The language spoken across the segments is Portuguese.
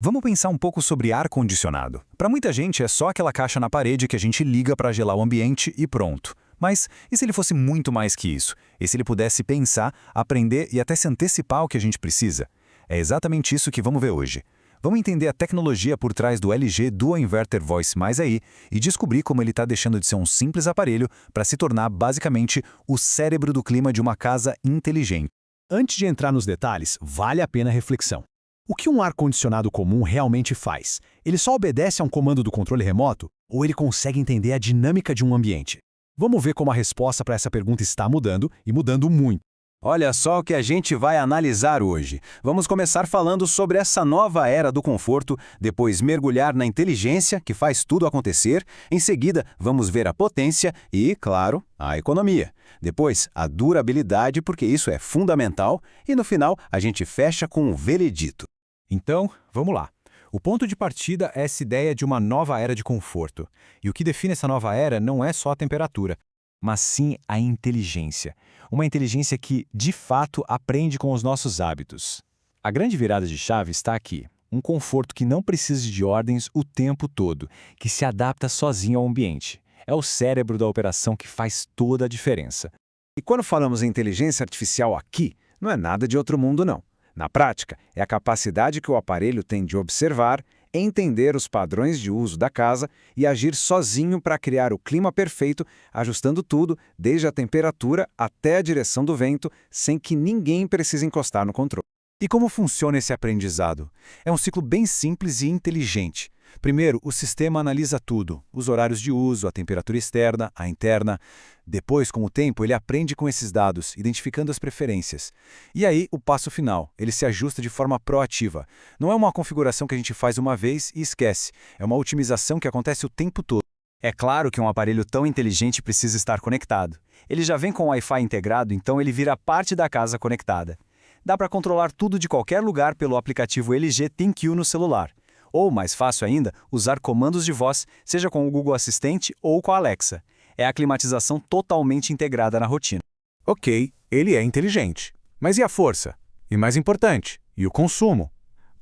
Vamos pensar um pouco sobre ar-condicionado. Para muita gente é só aquela caixa na parede que a gente liga para gelar o ambiente e pronto. Mas e se ele fosse muito mais que isso? E se ele pudesse pensar, aprender e até se antecipar ao que a gente precisa? É exatamente isso que vamos ver hoje. Vamos entender a tecnologia por trás do LG Dual Inverter Voice Mais AI e descobrir como ele está deixando de ser um simples aparelho para se tornar basicamente o cérebro do clima de uma casa inteligente. Antes de entrar nos detalhes, vale a pena a reflexão. O que um ar-condicionado comum realmente faz? Ele só obedece a um comando do controle remoto ou ele consegue entender a dinâmica de um ambiente? Vamos ver como a resposta para essa pergunta está mudando e mudando muito. Olha só o que a gente vai analisar hoje. Vamos começar falando sobre essa nova era do conforto, depois mergulhar na inteligência, que faz tudo acontecer. Em seguida, vamos ver a potência e, claro, a economia. Depois, a durabilidade, porque isso é fundamental. E no final, a gente fecha com o veredito. Então, vamos lá. O ponto de partida é essa ideia de uma nova era de conforto. E o que define essa nova era não é só a temperatura, mas sim a inteligência. Uma inteligência que, de fato, aprende com os nossos hábitos. A grande virada de chave está aqui. Um conforto que não precisa de ordens o tempo todo, que se adapta sozinho ao ambiente. É o cérebro da operação que faz toda a diferença. E quando falamos em inteligência artificial aqui, não é nada de outro mundo, não. Na prática, é a capacidade que o aparelho tem de observar, entender os padrões de uso da casa e agir sozinho para criar o clima perfeito, ajustando tudo, desde a temperatura até a direção do vento, sem que ninguém precise encostar no controle. E como funciona esse aprendizado? É um ciclo bem simples e inteligente. Primeiro, o sistema analisa tudo, os horários de uso, a temperatura externa, a interna. Depois, com o tempo, ele aprende com esses dados, identificando as preferências. E aí, o passo final, ele se ajusta de forma proativa. Não é uma configuração que a gente faz uma vez e esquece, é uma otimização que acontece o tempo todo. É claro que um aparelho tão inteligente precisa estar conectado. Ele já vem com o Wi-Fi integrado, então ele vira parte da casa conectada. Dá para controlar tudo de qualquer lugar pelo aplicativo LG ThinQ no celular. Ou, mais fácil ainda, usar comandos de voz, seja com o Google Assistente ou com a Alexa. É a climatização totalmente integrada na rotina. Ok, ele é inteligente. Mas e a força? E mais importante, e o consumo?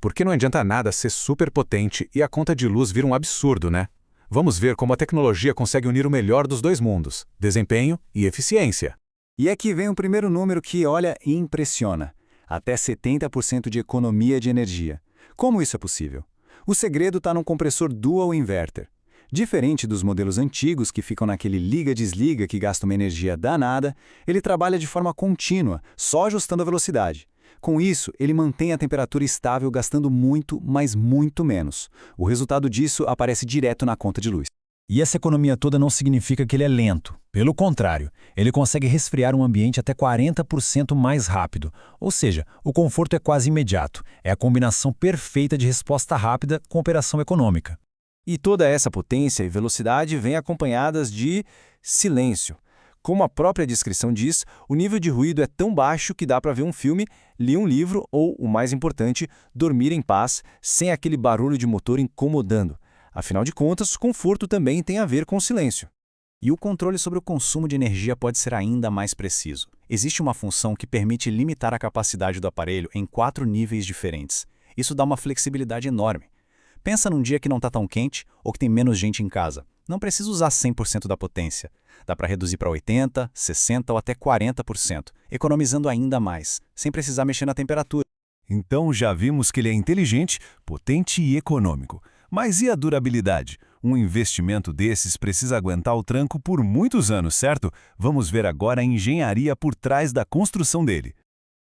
Porque não adianta nada ser super potente e a conta de luz vir um absurdo, né? Vamos ver como a tecnologia consegue unir o melhor dos dois mundos, desempenho e eficiência. E aqui vem o primeiro número que, olha, impressiona. Até 70% de economia de energia. Como isso é possível? O segredo está num compressor Dual Inverter. Diferente dos modelos antigos que ficam naquele liga-desliga que gasta uma energia danada, ele trabalha de forma contínua, só ajustando a velocidade. Com isso, ele mantém a temperatura estável gastando muito, mas muito menos. O resultado disso aparece direto na conta de luz. E essa economia toda não significa que ele é lento. Pelo contrário, ele consegue resfriar um ambiente até 40% mais rápido. Ou seja, o conforto é quase imediato. É a combinação perfeita de resposta rápida com operação econômica. E toda essa potência e velocidade vêm acompanhadas de silêncio. Como a própria descrição diz, o nível de ruído é tão baixo que dá para ver um filme, ler um livro ou, o mais importante, dormir em paz, sem aquele barulho de motor incomodando. Afinal de contas, conforto também tem a ver com silêncio. E o controle sobre o consumo de energia pode ser ainda mais preciso. Existe uma função que permite limitar a capacidade do aparelho em 4 níveis diferentes. Isso dá uma flexibilidade enorme. Pensa num dia que não está tão quente ou que tem menos gente em casa. Não precisa usar 100% da potência. Dá para reduzir para 80%, 60% ou até 40%, economizando ainda mais, sem precisar mexer na temperatura. Então já vimos que ele é inteligente, potente e econômico. Mas e a durabilidade? Um investimento desses precisa aguentar o tranco por muitos anos, certo? Vamos ver agora a engenharia por trás da construção dele.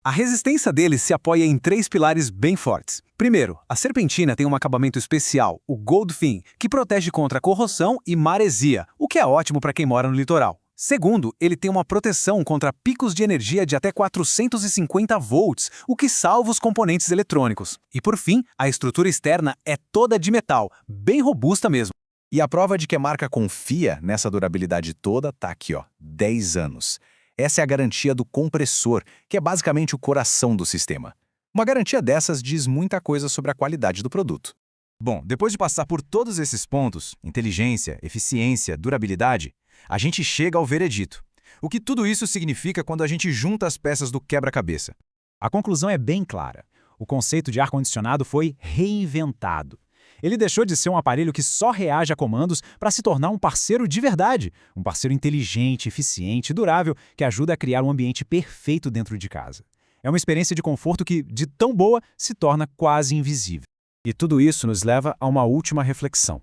A resistência dele se apoia em 3 pilares bem fortes. Primeiro, a serpentina tem um acabamento especial, o Goldfin, que protege contra corrosão e maresia, o que é ótimo para quem mora no litoral. Segundo, ele tem uma proteção contra picos de energia de até 450 volts, o que salva os componentes eletrônicos. E por fim, a estrutura externa é toda de metal, bem robusta mesmo. E a prova de que a marca confia nessa durabilidade toda está aqui, 10 anos. Essa é a garantia do compressor, que é basicamente o coração do sistema. Uma garantia dessas diz muita coisa sobre a qualidade do produto. Bom, depois de passar por todos esses pontos, inteligência, eficiência, durabilidade, a gente chega ao veredito. O que tudo isso significa quando a gente junta as peças do quebra-cabeça? A conclusão é bem clara. O conceito de ar-condicionado foi reinventado. Ele deixou de ser um aparelho que só reage a comandos para se tornar um parceiro de verdade, um parceiro inteligente, eficiente e durável que ajuda a criar um ambiente perfeito dentro de casa. É uma experiência de conforto que, de tão boa, se torna quase invisível. E tudo isso nos leva a uma última reflexão.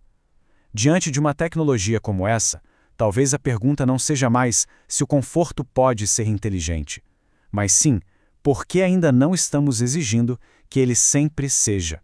Diante de uma tecnologia como essa, talvez a pergunta não seja mais se o conforto pode ser inteligente, mas sim, por que ainda não estamos exigindo que ele sempre seja.